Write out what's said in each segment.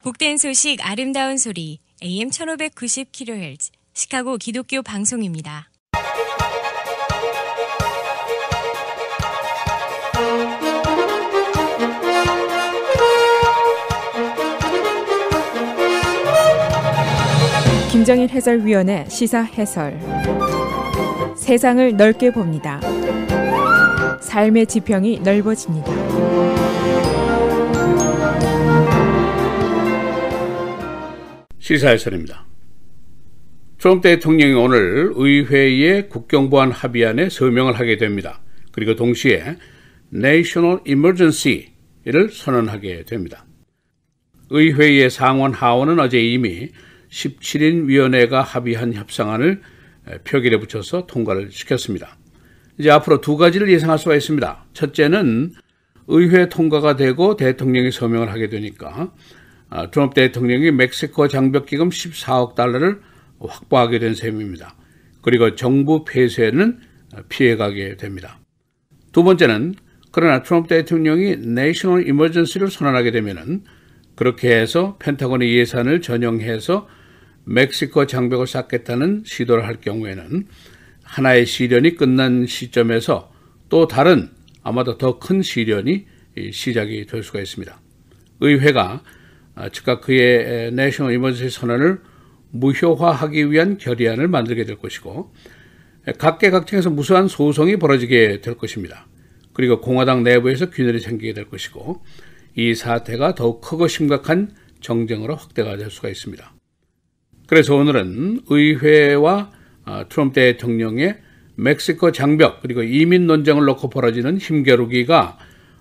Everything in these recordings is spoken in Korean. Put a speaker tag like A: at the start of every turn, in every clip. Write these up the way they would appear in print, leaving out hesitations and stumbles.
A: 복된 소식 아름다운 소리 AM 1590kHz 시카고 기독교 방송입니다.
B: 김정일 해설위원의 시사 해설. 세상을 넓게 봅니다. 삶의 지평이 넓어집니다.
C: 시사 해설입니다. 트럼프 대통령이 오늘 의회의 국경보안 합의안에 서명을 하게 됩니다. 그리고 동시에 National Emergency를 선언하게 됩니다. 의회의 상원 하원은 어제 이미 17인 위원회가 합의한 협상안을 표결에 붙여서 통과를 시켰습니다. 이제 앞으로 두 가지를 예상할 수가 있습니다. 첫째는 의회 통과가 되고 대통령이 서명을 하게 되니까 트럼프 대통령이 멕시코 장벽기금 14억 달러를 확보하게 된 셈입니다. 그리고 정부 폐쇄는 피해가게 됩니다. 두 번째는 그러나 트럼프 대통령이 National Emergency를 선언하게 되면은 그렇게 해서 펜타곤의 예산을 전용해서 멕시코 장벽을 쌓겠다는 시도를 할 경우에는 하나의 시련이 끝난 시점에서 또 다른 아마도 더 큰 시련이 시작이 될 수가 있습니다. 의회가 즉각 그의 내셔널 이머전시 선언을 무효화하기 위한 결의안을 만들게 될 것이고 각계각층에서 무수한 소송이 벌어지게 될 것입니다. 그리고 공화당 내부에서 균열이 생기게 될 것이고 이 사태가 더욱 크고 심각한 정쟁으로 확대가 될 수가 있습니다. 그래서 오늘은 의회와 트럼프 대통령의 멕시코 장벽 그리고 이민 논쟁을 놓고 벌어지는 힘겨루기가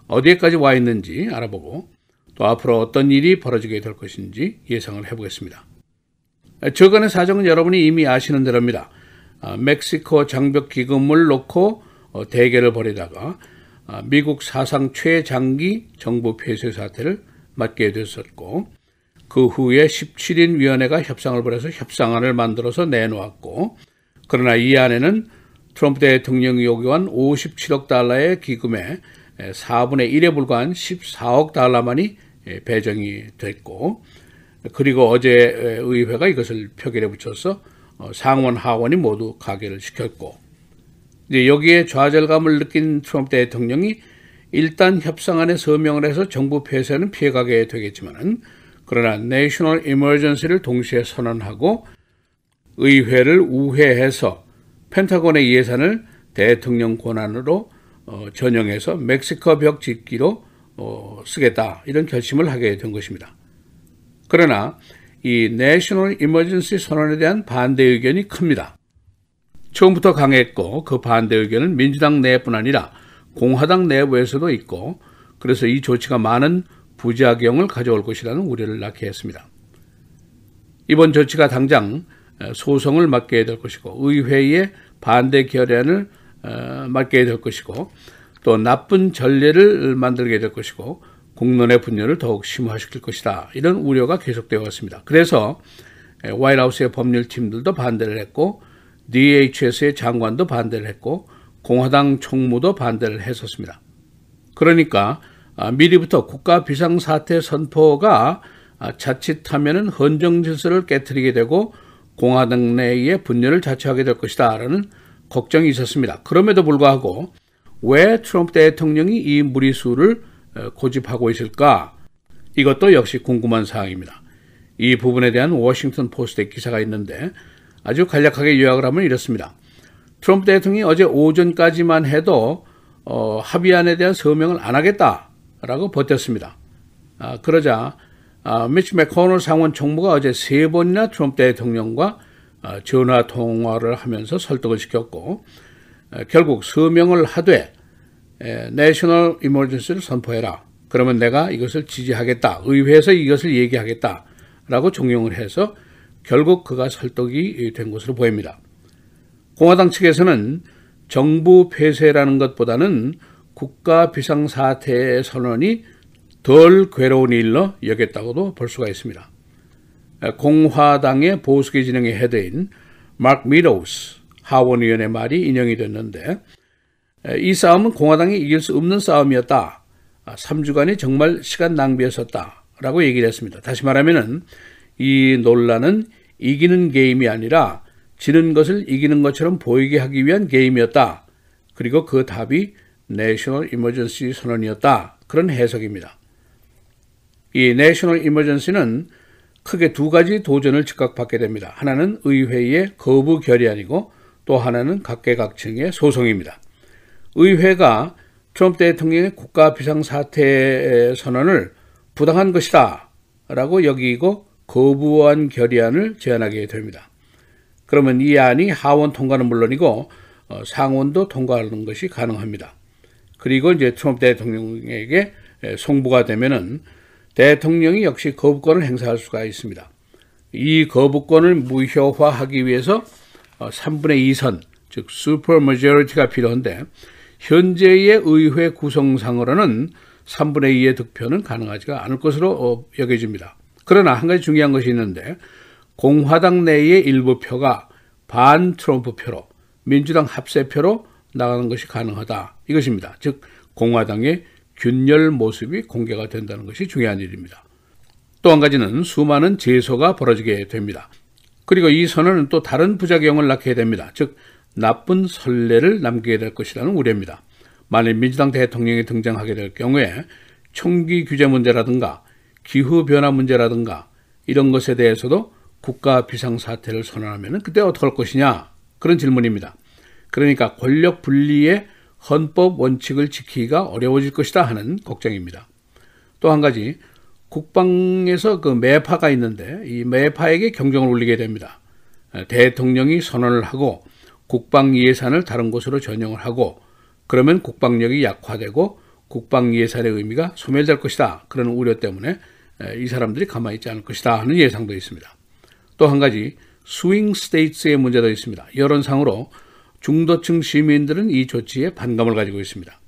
C: 어디에까지 와 있는지 알아보고 또 앞으로 어떤 일이 벌어지게 될 것인지 예상을 해보겠습니다. 저간의 사정은 여러분이 이미 아시는 대로입니다. 멕시코 장벽 기금을 놓고 대결을 벌이다가 미국 사상 최장기 정부 폐쇄 사태를 맞게 됐었고 그 후에 17인 위원회가 협상을 벌여서 협상안을 만들어서 내놓았고 그러나 이 안에는 트럼프 대통령이 요구한 57억 달러의 기금의 4분의 1에 불과한 14억 달러만이 배정이 됐고 그리고 어제 의회가 이것을 표결에 붙여서 상원 하원이 모두 가결을 시켰고 이제 여기에 좌절감을 느낀 트럼프 대통령이 일단 협상안에 서명을 해서 정부 폐쇄는 피해가게 되겠지만은 그러나 National Emergency를 동시에 선언하고 의회를 우회해서 펜타곤의 예산을 대통령 권한으로 전용해서 멕시코 벽 짓기로 쓰겠다 이런 결심을 하게 된 것입니다. 그러나 이 National Emergency 선언에 대한 반대 의견이 큽니다. 처음부터 강했고 그 반대 의견은 민주당 내뿐 아니라 공화당 내부에서도 있고 그래서 이 조치가 많은 부작용을 가져올 것이라는 우려를 낳게 했습니다. 이번 조치가 당장 소송을 맞게 될 것이고 의회의 반대 결의안을 맞게 될 것이고 또 나쁜 전례를 만들게 될 것이고 공론의 분열을 더욱 심화시킬 것이다. 이런 우려가 계속되어 왔습니다. 그래서 화이트하우스의 법률팀들도 반대를 했고 DHS의 장관도 반대를 했고 공화당 총무도 반대를 했었습니다. 그러니까 미리부터 국가 비상사태 선포가 자칫하면 헌정 질서를 깨트리게 되고 공화당 내의 분열을 자초하게 될 것이다 라는 걱정이 있었습니다. 그럼에도 불구하고 왜 트럼프 대통령이 이 무리수를 고집하고 있을까? 이것도 역시 궁금한 사항입니다. 이 부분에 대한 워싱턴 포스트의 기사가 있는데 아주 간략하게 요약을 하면 이렇습니다. 트럼프 대통령이 어제 오전까지만 해도 합의안에 대한 서명을 안 하겠다라고 버텼습니다. 그러자 미치 맥코넬 상원 총무가 어제 3번이나 트럼프 대통령과 전화 통화를 하면서 설득을 시켰고 결국 서명을 하되 내셔널 이머전시를 선포해라. 그러면 내가 이것을 지지하겠다. 의회에서 이것을 얘기하겠다라고 종용을 해서 결국 그가 설득이 된 것으로 보입니다. 공화당 측에서는 정부 폐쇄라는 것보다는 국가 비상사태의 선언이 덜 괴로운 일로 여겼다고도 볼 수가 있습니다. 공화당의 보수계 진영의 헤드인 마크 미도우스 하원의원의 말이 인용이 됐는데 이 싸움은 공화당이 이길 수 없는 싸움이었다. 3주간이 정말 시간 낭비였었다. 라고 얘기를 했습니다. 다시 말하면은 이 논란은 이기는 게임이 아니라 지는 것을 이기는 것처럼 보이게 하기 위한 게임이었다. 그리고 그 답이 내셔널 이머전시 선언이었다. 그런 해석입니다. 이 내셔널 이머전시는 크게 두 가지 도전을 즉각 받게 됩니다. 하나는 의회의 거부 결의안이고 또 하나는 각계각층의 소송입니다. 의회가 트럼프 대통령의 국가 비상사태 선언을 부당한 것이다 라고 여기고 거부한 결의안을 제안하게 됩니다. 그러면 이 안이 하원 통과는 물론이고 상원도 통과하는 것이 가능합니다. 그리고 이제 트럼프 대통령에게 송부가 되면은 대통령이 역시 거부권을 행사할 수가 있습니다. 이 거부권을 무효화하기 위해서 3분의 2선, 즉 슈퍼 머저리티가 필요한데 현재의 의회 구성상으로는 3분의 2의 득표는 가능하지가 않을 것으로 여겨집니다. 그러나 한 가지 중요한 것이 있는데 공화당 내의 일부 표가 반 트럼프 표로 민주당 합세표로 나가는 것이 가능하다. 이것입니다. 즉 공화당의 균열 모습이 공개가 된다는 것이 중요한 일입니다. 또 한 가지는 수많은 제소가 벌어지게 됩니다. 그리고 이 선언은 또 다른 부작용을 낳게 됩니다. 즉 나쁜 선례를 남기게 될 것이라는 우려입니다. 만일 민주당 대통령이 등장하게 될 경우에 총기 규제 문제라든가 기후변화 문제라든가 이런 것에 대해서도 국가 비상사태를 선언하면 그때 어떻게 할 것이냐 그런 질문입니다. 그러니까 권력 분리의 헌법 원칙을 지키기가 어려워질 것이다 하는 걱정입니다. 또 한 가지 국방에서 그 매파가 있는데 이 매파에게 경종을 울리게 됩니다. 대통령이 선언을 하고 국방 예산을 다른 곳으로 전용을 하고 그러면 국방력이 약화되고 국방 예산의 의미가 소멸될 것이다. 그런 우려 때문에 이 사람들이 가만히 있지 않을 것이다 하는 예상도 있습니다. 또 한 가지 스윙 스테이트의 문제도 있습니다. 여론상으로 중도층 시민들은 이 조치에 반감을 가지고 있습니다.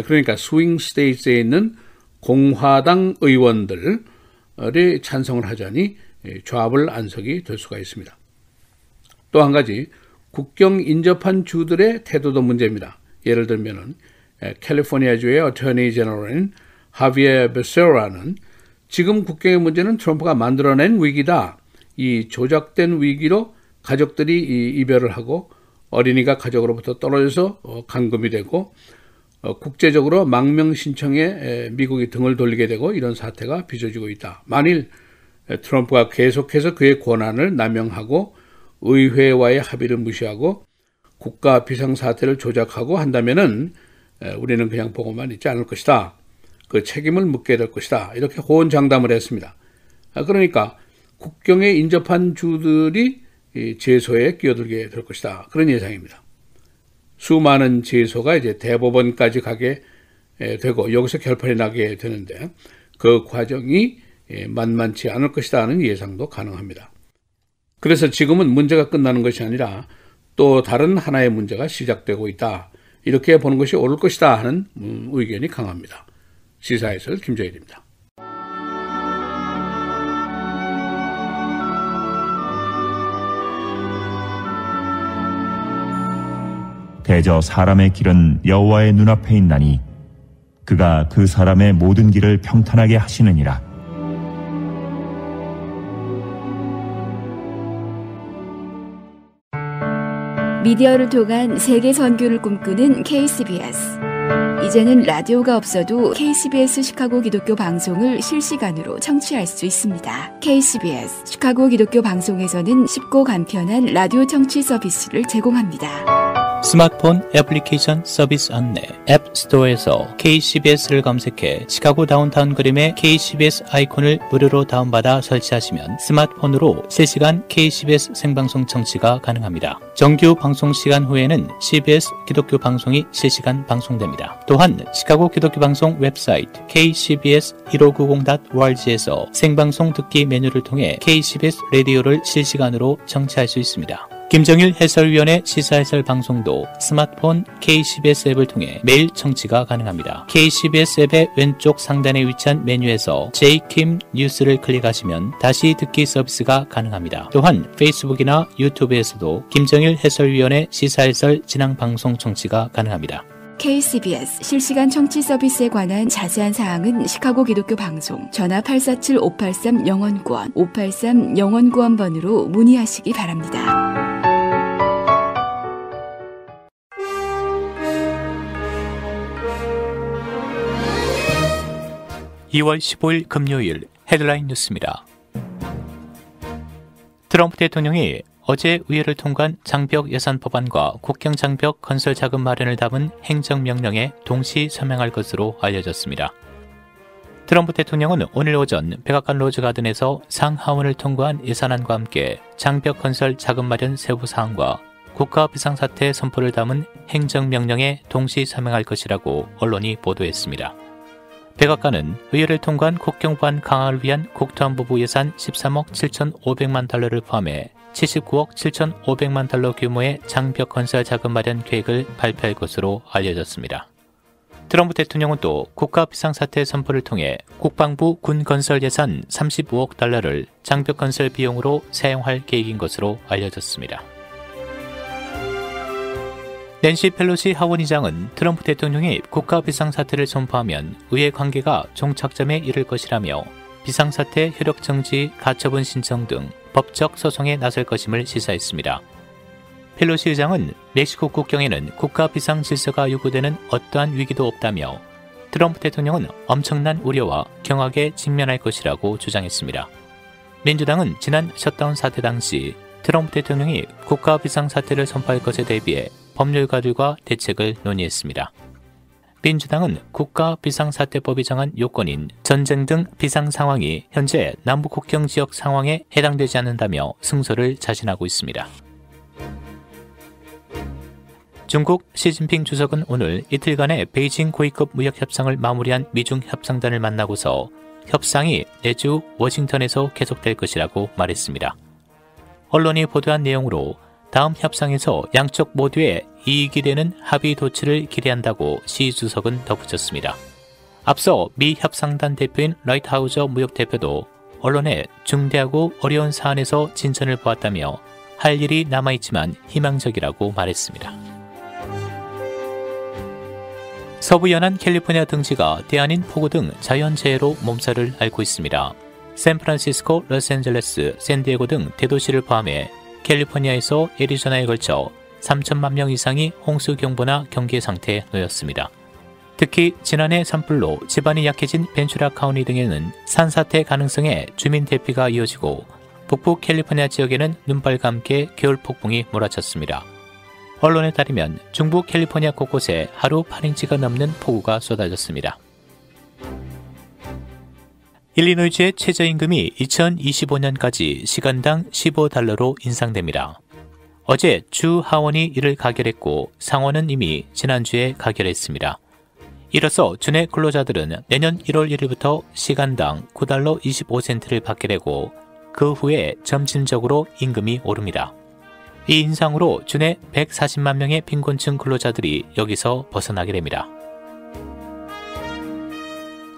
C: 그러니까 스윙 스테이트에 있는 공화당 의원들이 찬성을 하자니 좌불 안석이 될 수가 있습니다. 또 한 가지 국경 인접한 주들의 태도도 문제입니다. 예를 들면은 캘리포니아주의 어터니 제너럴인 하비에 베세라는 지금 국경의 문제는 트럼프가 만들어낸 위기다. 이 조작된 위기로 가족들이 이별을 하고 어린이가 가족으로부터 떨어져서 감금이 되고 국제적으로 망명 신청에 미국이 등을 돌리게 되고 이런 사태가 빚어지고 있다. 만일 트럼프가 계속해서 그의 권한을 남용하고 의회와의 합의를 무시하고 국가 비상사태를 조작하고 한다면은 우리는 그냥 보고만 있지 않을 것이다. 그 책임을 묻게 될 것이다. 이렇게 호언장담을 했습니다. 그러니까 국경에 인접한 주들이 제소에 끼어들게 될 것이다. 그런 예상입니다. 수많은 제소가 이제 대법원까지 가게 되고 여기서 결판이 나게 되는데 그 과정이 만만치 않을 것이다 하는 예상도 가능합니다. 그래서 지금은 문제가 끝나는 것이 아니라 또 다른 하나의 문제가 시작되고 있다. 이렇게 보는 것이 옳을 것이다 하는 의견이 강합니다. 시사해설 김정일입니다.
D: 대저 사람의 길은 여호와의 눈앞에 있나니 그가 그 사람의 모든 길을 평탄하게 하시느니라.
E: 미디어를 통한 세계 선교를 꿈꾸는 KCBS. 이제는 라디오가 없어도 KCBS 시카고 기독교 방송을 실시간으로 청취할 수 있습니다. KCBS 시카고 기독교 방송에서는 쉽고 간편한 라디오 청취 서비스를 제공합니다.
F: 스마트폰 애플리케이션 서비스 안내 앱스토어에서 KCBS를 검색해 시카고 다운타운 그림의 KCBS 아이콘을 무료로 다운받아 설치하시면 스마트폰으로 실시간 KCBS 생방송 청취가 가능합니다. 정규 방송 시간 후에는 CBS 기독교 방송이 실시간 방송됩니다. 또한 시카고 기독교 방송 웹사이트 kcbs1590.org에서 생방송 듣기 메뉴를 통해 KCBS 라디오를 실시간으로 청취할 수 있습니다. 김정일 해설위원의 시사해설 방송도 스마트폰 KCBS 앱을 통해 매일 청취가 가능합니다. KCBS 앱의 왼쪽 상단에 위치한 메뉴에서 JKIM 뉴스를 클릭하시면 다시 듣기 서비스가 가능합니다. 또한 페이스북이나 유튜브에서도 김정일 해설위원의 시사해설 진행 방송 청취가 가능합니다.
E: KCBS 실시간 청취 서비스에 관한 자세한 사항은 시카고 기독교 방송 전화 847-583-영원구원 583-영원구원번으로 문의하시기 바랍니다.
F: 2월 15일 금요일 헤드라인 뉴스입니다. 트럼프 대통령이 어제 의회를 통과한 장벽 예산 법안과 국경 장벽 건설 자금 마련을 담은 행정명령에 동시 서명할 것으로 알려졌습니다. 트럼프 대통령은 오늘 오전 백악관 로즈가든에서 상하원을 통과한 예산안과 함께 장벽 건설 자금 마련 세부 사항과 국가 비상사태 선포를 담은 행정명령에 동시 서명할 것이라고 언론이 보도했습니다. 백악관은 의회를 통과한 국경 보안 강화를 위한 국토안보부 예산 13억 7,500만 달러를 포함해 79억 7,500만 달러 규모의 장벽 건설 자금 마련 계획을 발표할 것으로 알려졌습니다. 트럼프 대통령은 또 국가 비상사태 선포를 통해 국방부 군 건설 예산 35억 달러를 장벽 건설 비용으로 사용할 계획인 것으로 알려졌습니다. 낸시 펠로시 하원의장은 트럼프 대통령이 국가 비상사태를 선포하면 의회 관계가 종착점에 이를 것이라며 비상사태 효력 정지, 가처분 신청 등 법적 소송에 나설 것임을 시사했습니다. 펠로시 의장은 멕시코 국경에는 국가 비상 질서가 요구되는 어떠한 위기도 없다며 트럼프 대통령은 엄청난 우려와 경악에 직면할 것이라고 주장했습니다. 민주당은 지난 셧다운 사태 당시 트럼프 대통령이 국가 비상사태를 선포할 것에 대비해 법률가들과 대책을 논의했습니다. 민주당은 국가 비상사태법이 정한 요건인 전쟁 등 비상 상황이 현재 남북 국경 지역 상황에 해당되지 않는다며 승소를 자신하고 있습니다. 중국 시진핑 주석은 오늘 이틀간의 베이징 고위급 무역 협상을 마무리한 미중 협상단을 만나고서 협상이 내주 워싱턴에서 계속될 것이라고 말했습니다. 언론이 보도한 내용으로 다음 협상에서 양쪽 모두의 이익이 되는 합의 도출을 기대한다고 시 주석은 덧붙였습니다. 앞서 미 협상단 대표인 라이트하우저 무역 대표도 언론에 중대하고 어려운 사안에서 진전을 보았다며 할 일이 남아있지만 희망적이라고 말했습니다. 서부 연안 캘리포니아 등지가 대안인 폭우 등 자연재해로 몸살을 앓고 있습니다. 샌프란시스코, 로스앤젤레스, 샌디에고 등 대도시를 포함해 캘리포니아에서 애리조나에 걸쳐 3천만 명 이상이 홍수 경보나 경계 상태에 놓였습니다. 특히 지난해 산불로 지반이 약해진 벤츄라 카운티 등에는 산사태 가능성에 주민 대피가 이어지고 북부 캘리포니아 지역에는 눈발과 함께 겨울 폭풍이 몰아쳤습니다. 언론에 따르면 중부 캘리포니아 곳곳에 하루 8인치가 넘는 폭우가 쏟아졌습니다. 일리노이주의 최저임금이 2025년까지 시간당 15달러로 인상됩니다. 어제 주 하원이 이를 가결했고 상원은 이미 지난주에 가결했습니다. 이로써 주내 근로자들은 내년 1월 1일부터 시간당 9달러 25센트를 받게 되고 그 후에 점진적으로 임금이 오릅니다. 이 인상으로 주내 140만 명의 빈곤층 근로자들이 여기서 벗어나게 됩니다.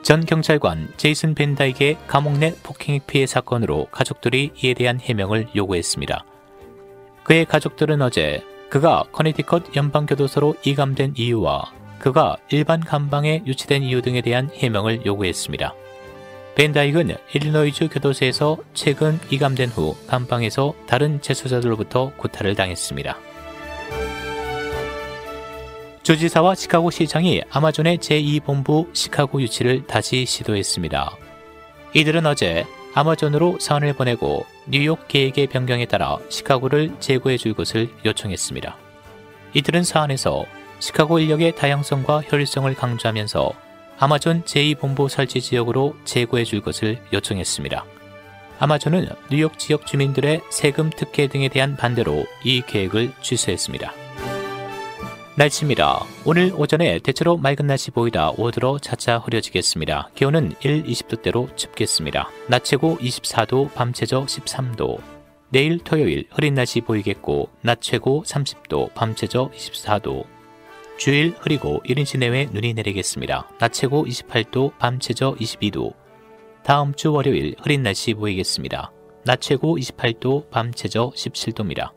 F: 전 경찰관 제이슨 벤다이크의 감옥 내 폭행액 피해 사건으로 가족들이 이에 대한 해명을 요구했습니다. 그의 가족들은 어제 그가 커네티컷 연방교도소로 이감된 이유와 그가 일반 감방에 유치된 이유 등에 대한 해명을 요구했습니다. 벤다이크는 일리노이주 교도소에서 최근 이감된 후 감방에서 다른 재소자들로부터 구타를 당했습니다. 주지사와 시카고 시장이 아마존의 제2본부 시카고 유치를 다시 시도했습니다. 이들은 어제 아마존으로 사안을 보내고 뉴욕 계획의 변경에 따라 시카고를 제거해 줄 것을 요청했습니다. 이들은 사안에서 시카고 인력의 다양성과 효율성을 강조하면서 아마존 제2본부 설치 지역으로 제거해 줄 것을 요청했습니다. 아마존은 뉴욕 지역 주민들의 세금 특혜 등에 대한 반대로 이 계획을 취소했습니다. 날씨입니다. 오늘 오전에 대체로 맑은 날씨 보이다 오후로 차차 흐려지겠습니다. 기온은 20도대로 춥겠습니다. 낮 최고 24도, 밤 최저 13도. 내일 토요일 흐린 날씨 보이겠고 낮 최고 30도, 밤 최저 24도. 주일 흐리고 1인치 내외 눈이 내리겠습니다. 낮 최고 28도, 밤 최저 22도. 다음 주 월요일 흐린 날씨 보이겠습니다. 낮 최고 28도, 밤 최저 17도입니다.